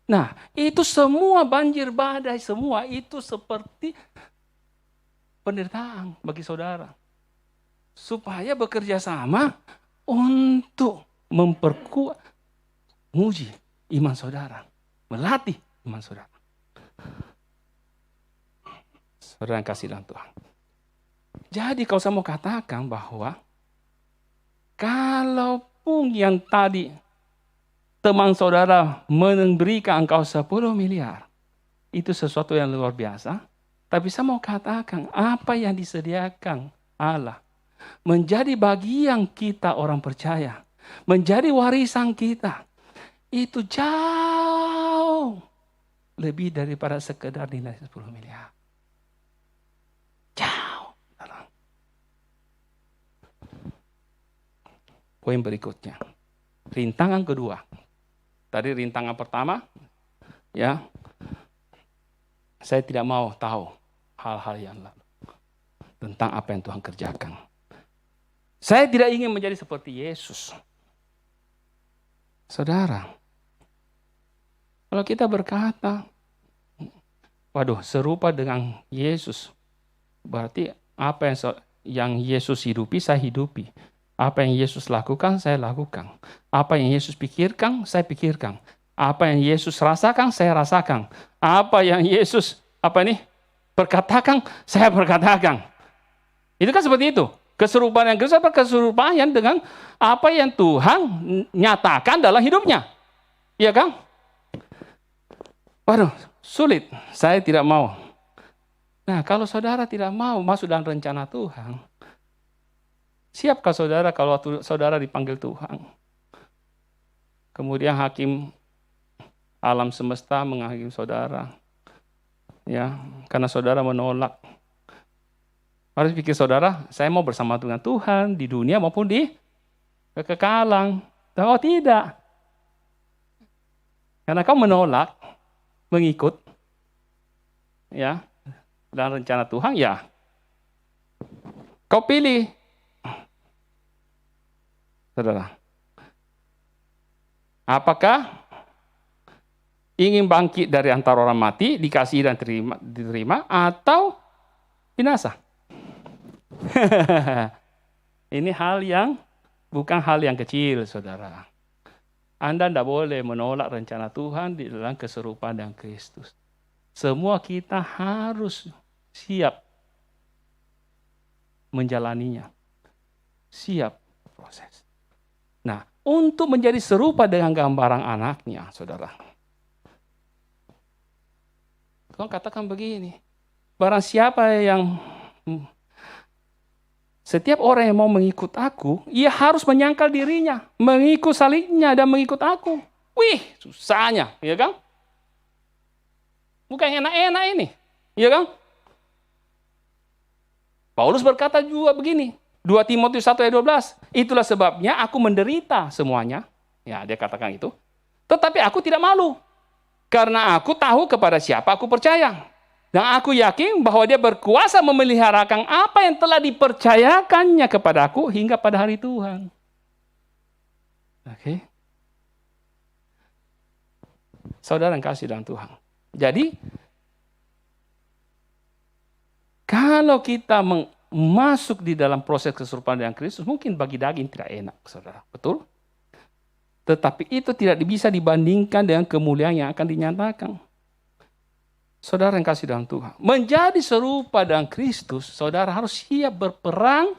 Nah, itu semua banjir, badai, semua itu seperti penderitaan bagi saudara. Supaya bekerja sama untuk memperkuat, menguji iman saudara. Melatih iman saudara. Saudara yang kasih dalam Tuhan. Jadi kalau saya mau katakan bahwa kalaupun yang tadi teman saudara memberikan engkau 10 miliar, itu sesuatu yang luar biasa. Tapi saya mau katakan apa yang disediakan Allah menjadi bagian kita orang percaya, menjadi warisan kita, itu jauh lebih daripada sekedar nilai 10 miliar. Jauh. Poin berikutnya. Rintangan kedua. Tadi rintangan pertama, ya, saya tidak mau tahu hal-hal yang lalu tentang apa yang Tuhan kerjakan. Saya tidak ingin menjadi seperti Yesus. Saudara, kalau kita berkata, waduh, serupa dengan Yesus, berarti apa yang Yesus hidupi, saya hidupi. Apa yang Yesus lakukan, saya lakukan. Apa yang Yesus pikirkan, saya pikirkan. Apa yang Yesus rasakan, saya rasakan. Apa yang Yesus perkatakan, saya perkatakan. Itu kan seperti itu. Keserupaan yang Kristus adalah keserupaan dengan apa yang Tuhan nyatakan dalam hidupnya. Iya kan? Waduh, sulit. Saya tidak mau. Nah, kalau saudara tidak mau masuk dalam rencana Tuhan, siapkah saudara kalau saudara dipanggil Tuhan? Kemudian hakim alam semesta menghakimi saudara. Ya, karena saudara menolak. Harus pikir saudara, saya mau bersama dengan Tuhan di dunia maupun di kekekalan. Oh tidak. Karena kau menolak mengikut ya dalam rencana Tuhan, ya kau pilih. Saudara, apakah ingin bangkit dari antara orang mati, dikasih dan diterima, atau binasa? Ini bukan hal yang kecil, saudara. Anda tidak boleh menolak rencana Tuhan di dalam keserupaan dengan Kristus. Semua kita harus siap menjalaninya. Siap proses. Nah, untuk menjadi serupa dengan gambaran anaknya, saudara. Tuhan katakan begini, barang siapa yang setiap orang yang mau mengikut aku, ia harus menyangkal dirinya, mengikut salibnya dan mengikut aku. Wih, susahnya, ya kan? Bukan enak-enak ini, ya kan? Paulus berkata juga begini, 2 Timotius 1 ayat 12, itulah sebabnya aku menderita semuanya. Ya, dia katakan itu. Tetapi aku tidak malu, karena aku tahu kepada siapa aku percaya. Dan aku yakin bahwa dia berkuasa memeliharakan apa yang telah dipercayakannya kepada aku hingga pada hari Tuhan. Oke. Saudara yang kasih dalam Tuhan. Jadi, kalau kita masuk di dalam proses keserupaan dengan Kristus, mungkin bagi daging tidak enak, saudara. Betul? Tetapi itu tidak bisa dibandingkan dengan kemuliaan yang akan dinyatakan. Saudara yang kasih dalam Tuhan. Menjadi serupa dengan Kristus, saudara harus siap berperang,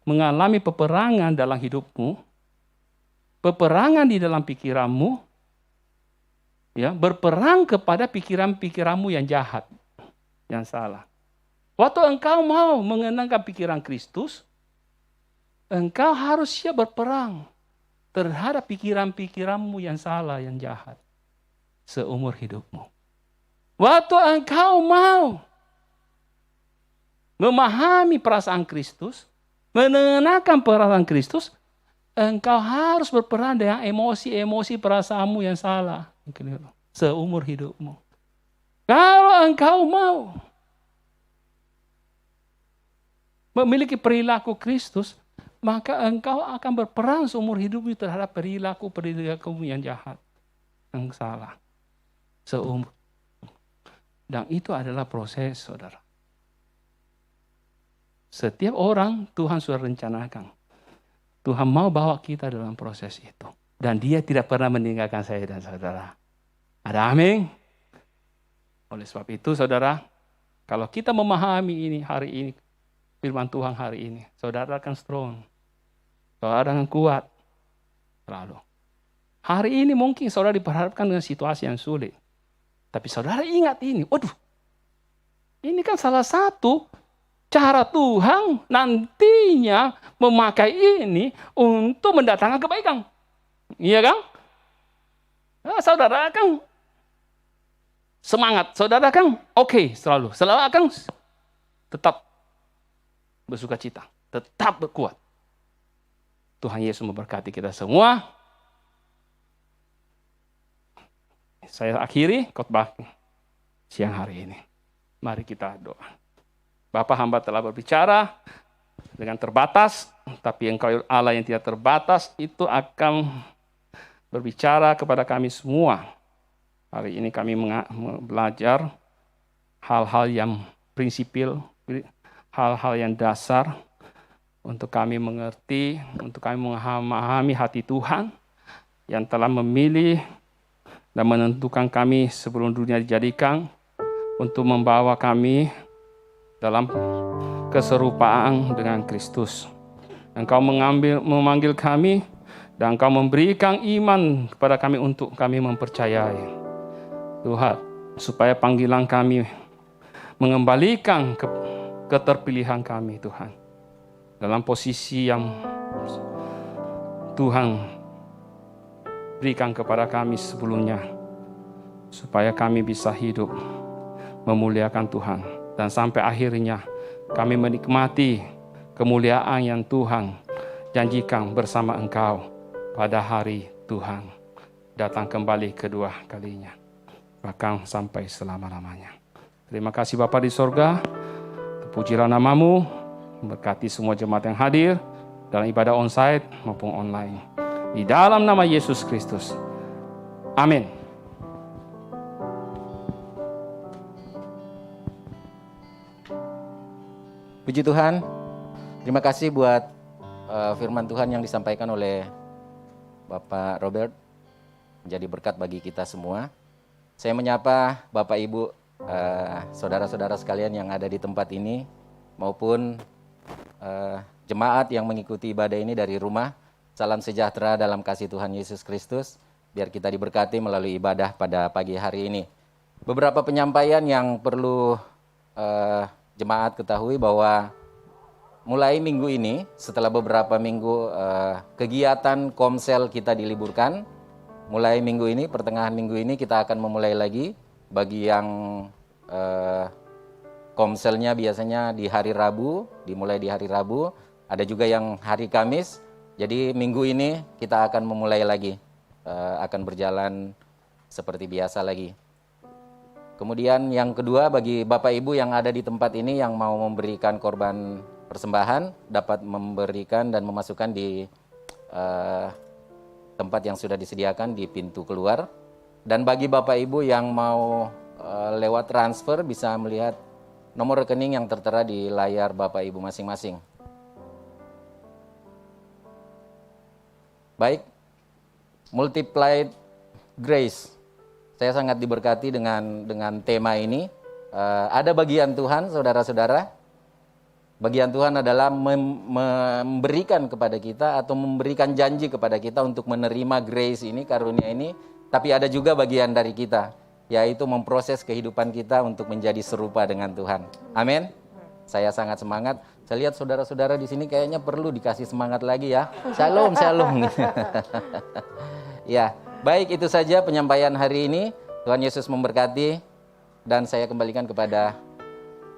mengalami peperangan dalam hidupmu, peperangan di dalam pikiranmu, ya, berperang kepada pikiran-pikiranmu yang jahat. yang salah. Waktu engkau mau mengenangkan pikiran Kristus, engkau harus siap berperang terhadap pikiran-pikiranmu yang salah, yang jahat, seumur hidupmu. Waktu engkau mau memahami perasaan Kristus, mengenakan perasaan Kristus, engkau harus berperang dengan emosi-emosi perasaanmu yang salah seumur hidupmu. Kalau engkau mau memiliki perilaku Kristus, maka engkau akan berperang seumur hidupmu terhadap perilaku-perilakumu yang jahat, yang salah, seumur. Dan itu adalah proses, saudara. Setiap orang Tuhan sudah rencanakan. Tuhan mau bawa kita dalam proses itu. Dan Dia tidak pernah meninggalkan saya dan saudara. Ada amin? Oleh sebab itu, saudara, kalau kita memahami ini hari ini, firman Tuhan hari ini, saudara akan strong. Saudara akan kuat. Selalu. Hari ini mungkin saudara diperhadapkan dengan situasi yang sulit. Tapi saudara ingat ini, waduh, ini kan salah satu cara Tuhan nantinya memakai ini untuk mendatangkan kebaikan. Iya kan? Nah, saudara akan semangat. Saudara akan oke, selalu akan tetap bersuka cita. Tetap berkuat. Tuhan Yesus memberkati kita semua. Saya akhiri khotbah siang hari ini. Mari kita doa. Bapa, hamba telah berbicara dengan terbatas, tapi Engkau Allah yang tidak terbatas itu akan berbicara kepada kami semua. Hari ini kami belajar hal-hal yang prinsipil, hal-hal yang dasar untuk kami mengerti, untuk kami memahami hati Tuhan yang telah memilih dan menentukan kami sebelum dunia dijadikan untuk membawa kami dalam keserupaan dengan Kristus. Engkau memanggil kami dan Engkau memberikan iman kepada kami untuk kami mempercayai. Tuhan, supaya panggilan kami mengembalikan keterpilihan kami, Tuhan. Dalam posisi yang Tuhan berikan kepada kami sebelumnya. Supaya kami bisa hidup memuliakan Tuhan. Dan sampai akhirnya kami menikmati kemuliaan yang Tuhan janjikan bersama Engkau pada hari Tuhan datang kembali kedua kalinya. Bahkan sampai selama-lamanya. Terima kasih Bapa di sorga. Terpujilah nama-Mu. Berkati semua jemaat yang hadir dalam ibadah onsite maupun online. Di dalam nama Yesus Kristus. Amin. Puji Tuhan. Terima kasih buat firman Tuhan yang disampaikan oleh Bapak Robert. Menjadi berkat bagi kita semua. Saya menyapa Bapak Ibu, saudara-saudara sekalian yang ada di tempat ini, maupun jemaat yang mengikuti ibadah ini dari rumah. Salam sejahtera dalam kasih Tuhan Yesus Kristus. Biar kita diberkati melalui ibadah pada pagi hari ini. Beberapa penyampaian yang perlu jemaat ketahui bahwa mulai minggu ini, setelah beberapa minggu kegiatan komsel kita diliburkan, mulai minggu ini, pertengahan minggu ini kita akan memulai lagi. Bagi yang komselnya biasanya di hari Rabu, dimulai di hari Rabu, ada juga yang hari Kamis. Jadi minggu ini kita akan memulai lagi, akan berjalan seperti biasa lagi. Kemudian yang kedua, bagi Bapak Ibu yang ada di tempat ini yang mau memberikan korban persembahan, dapat memberikan dan memasukkan di tempat yang sudah disediakan di pintu keluar. Dan bagi Bapak Ibu yang mau lewat transfer, bisa melihat nomor rekening yang tertera di layar Bapak Ibu masing-masing. Baik, Multiplied Grace. Saya sangat diberkati dengan tema ini. Ada bagian Tuhan, saudara-saudara. Bagian Tuhan adalah memberikan kepada kita atau memberikan janji kepada kita untuk menerima grace ini, karunia ini. Tapi ada juga bagian dari kita. yaitu memproses kehidupan kita untuk menjadi serupa dengan Tuhan. Amin. Saya sangat semangat. Saya lihat saudara-saudara di sini kayaknya perlu dikasih semangat lagi ya. Shalom, shalom. Ya, baik, itu saja penyampaian hari ini. Tuhan Yesus memberkati, dan saya kembalikan kepada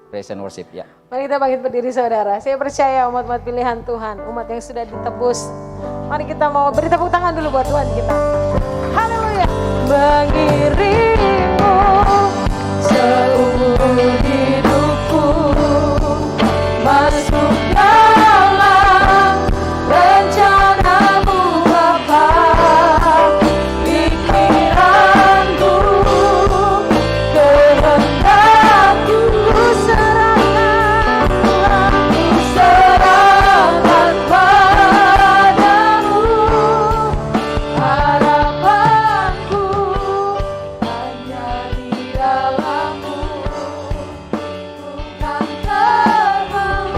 praise and worship ya. Mari kita bangkit berdiri saudara. Saya percaya umat-umat pilihan Tuhan, umat yang sudah ditebus. Mari kita mau beri tepuk tangan dulu buat Tuhan kita. Haleluya. Mengiringmu seumur hidupku, masuk dalam rencanamu Bapa. Pikiranku, kehendakku serahkan padamu. Harapanku hanya di dalam-Mu. Bukan terbang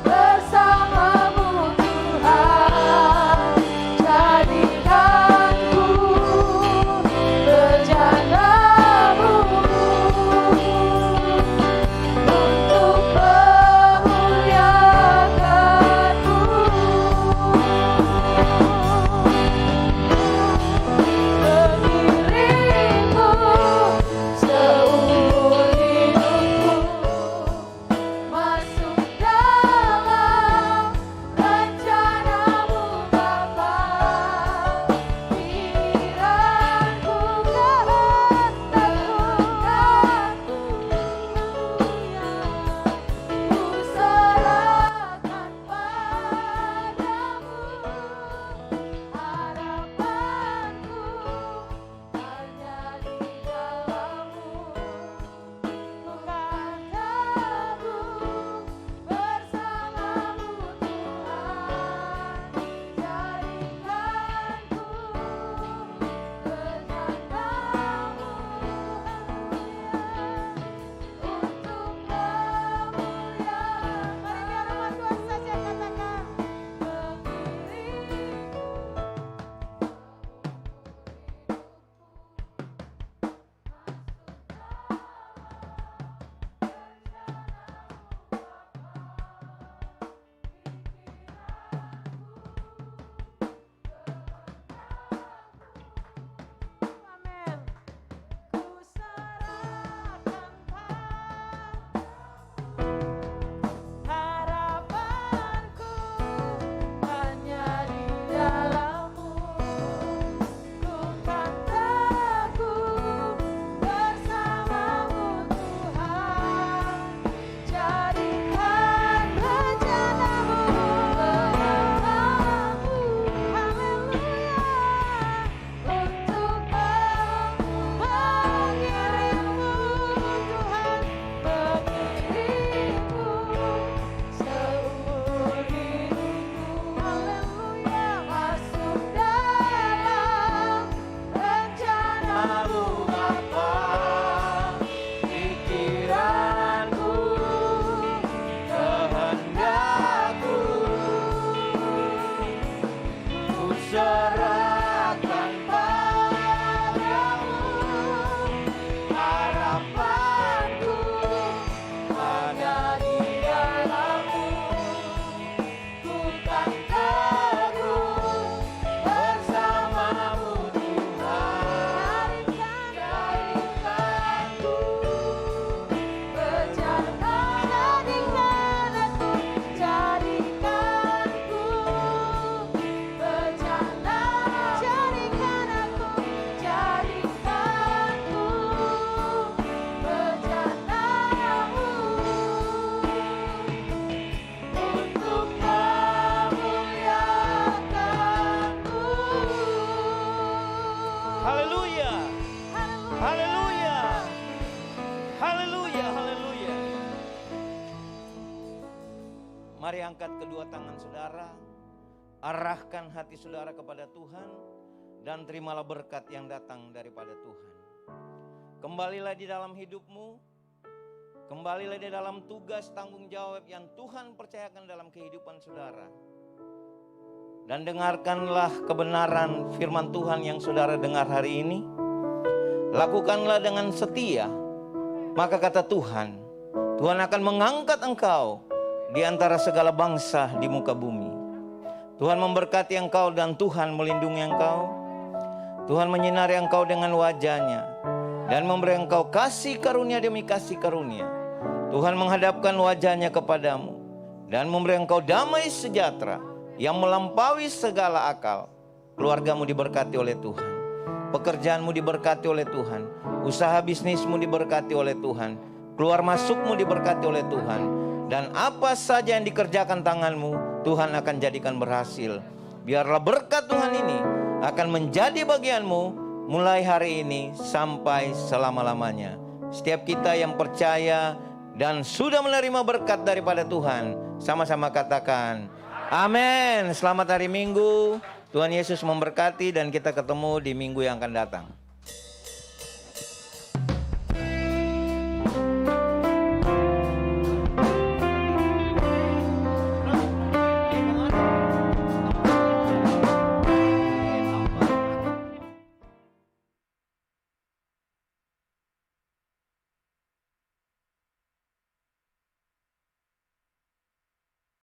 bersamamu Tuhan. Jadikanku bejana-Mu untuk memuliakan-Mu. Mengiringmu seumur hidupku, masuk dalam rencana-Mu Bapa. Pikiranku, kehendakku, ku serahkan padamu. Harapanku hanya di dalam-Mu. Bukan terbang bersamamu Tuhan. Jadikanku bejana-Mu untuk memuliakan. Mari biar umat Tuhan saja katakan, amin. Ku serahkan harapanku hanya di dalam-Mu. Bukan teguh bersamamu Tuhan. Jadikan rencana-Mu bersamamu. Haleluya. Untuk mengiringmu Tuhan, mengiringmu seumur hidupku. Haleluya. Masuk dalam rencana-Mu Bapa. Pikiranku, kehendakku, ku serahkan padamu. Harapanku hanya di dalam-Mu. Bukan teguh bersamamu Tuhan. Jadikanku bejana, jadikanku bejana, jadikanku bejana-Mu untuk memuliakan-Mu. Haleluya. Haleluya. Haleluya. Haleluya. Mari angkat kedua tangan saudara, arahkan hati saudara kepada Tuhan, dan terimalah berkat yang datang daripada Tuhan. Kembalilah di dalam hidupmu, kembalilah di dalam tugas tanggung jawab yang Tuhan percayakan dalam kehidupan saudara. Dan dengarkanlah kebenaran firman Tuhan yang saudara dengar hari ini. lakukanlah dengan setia, maka kata Tuhan, Tuhan akan mengangkat engkau di antara segala bangsa di muka bumi. Tuhan memberkati engkau dan Tuhan melindungi engkau. Tuhan menyinari engkau dengan wajah-Nya dan memberi engkau kasih karunia demi kasih karunia. Tuhan menghadapkan wajah-Nya kepadamu dan memberi engkau damai sejahtera yang melampaui segala akal. Keluargamu diberkati oleh Tuhan. Pekerjaanmu diberkati oleh Tuhan. Usaha bisnismu diberkati oleh Tuhan. Keluar masukmu diberkati oleh Tuhan. Dan apa saja yang dikerjakan tanganmu, Tuhan akan jadikan berhasil. Biarlah berkat Tuhan ini akan menjadi bagianmu mulai hari ini sampai selama-lamanya. Setiap kita yang percaya dan sudah menerima berkat daripada Tuhan, sama-sama katakan amin. Selamat hari Minggu. Tuhan Yesus memberkati dan kita ketemu di minggu yang akan datang.